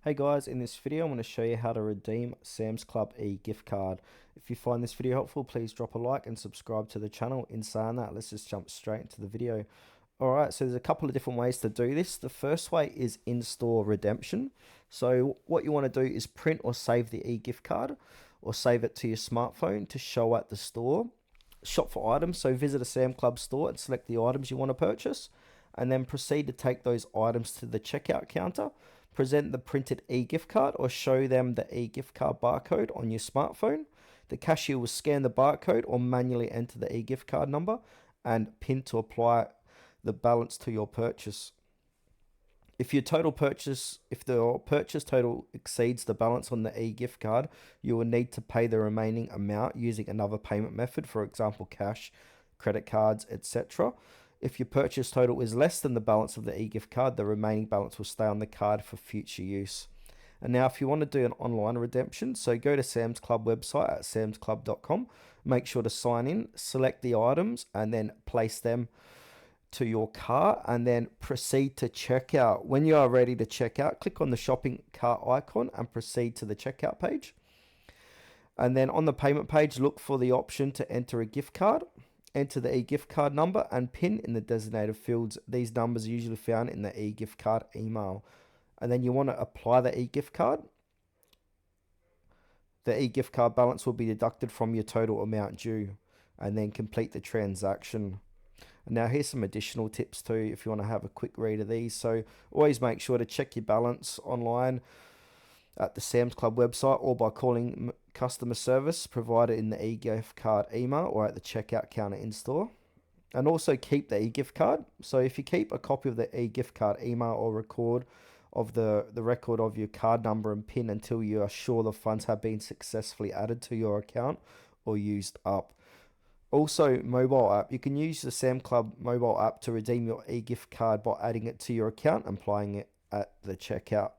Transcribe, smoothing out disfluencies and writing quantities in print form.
Hey guys, in this video I'm going to show you how to redeem Sam's Club e-gift card. If you find this video helpful, please drop a like and subscribe to the channel. In saying that, let's just jump straight into the video. Alright, so there's a couple of different ways to do this. The first way is in-store redemption. So what you want to do is print or save the e-gift card or save it to your smartphone to show at the store. Shop for items, so visit a Sam Club store and select the items you want to purchase, and then proceed to take those items to the checkout counter. Present the printed e-gift card or show them the e-gift card barcode on your smartphone. The cashier will scan the barcode or manually enter the e-gift card number and PIN to apply the balance to your purchase. If the purchase total exceeds the balance on the e-gift card, you will need to pay the remaining amount using another payment method, for example, cash, credit cards, etc. If your purchase total is less than the balance of the e-gift card, the remaining balance will stay on the card for future use. And now if you want to do an online redemption, so go to Sam's Club website at samsclub.com, make sure to sign in, select the items and then place them to your cart and then proceed to checkout. When you are ready to check out, click on the shopping cart icon and proceed to the checkout page. And then on the payment page, look for the option to enter a gift card. Enter the e-gift card number and PIN in the designated fields. These numbers are usually found in the e-gift card email. And then you want to apply the e-gift card. The e-gift card balance will be deducted from your total amount due, and then complete the transaction. And now here's some additional tips too if you want to have a quick read of these. So always make sure to check your balance online at the Sam's Club website or by calling customer service provided in the e-gift card email or at the checkout counter in store. And also keep the e-gift card. So if you keep a copy of the e-gift card email or record of the record of your card number and PIN until you are sure the funds have been successfully added to your account or used up. Also, mobile app. You can use the Sam Club mobile app to redeem your e-gift card by adding it to your account and applying it at the checkout.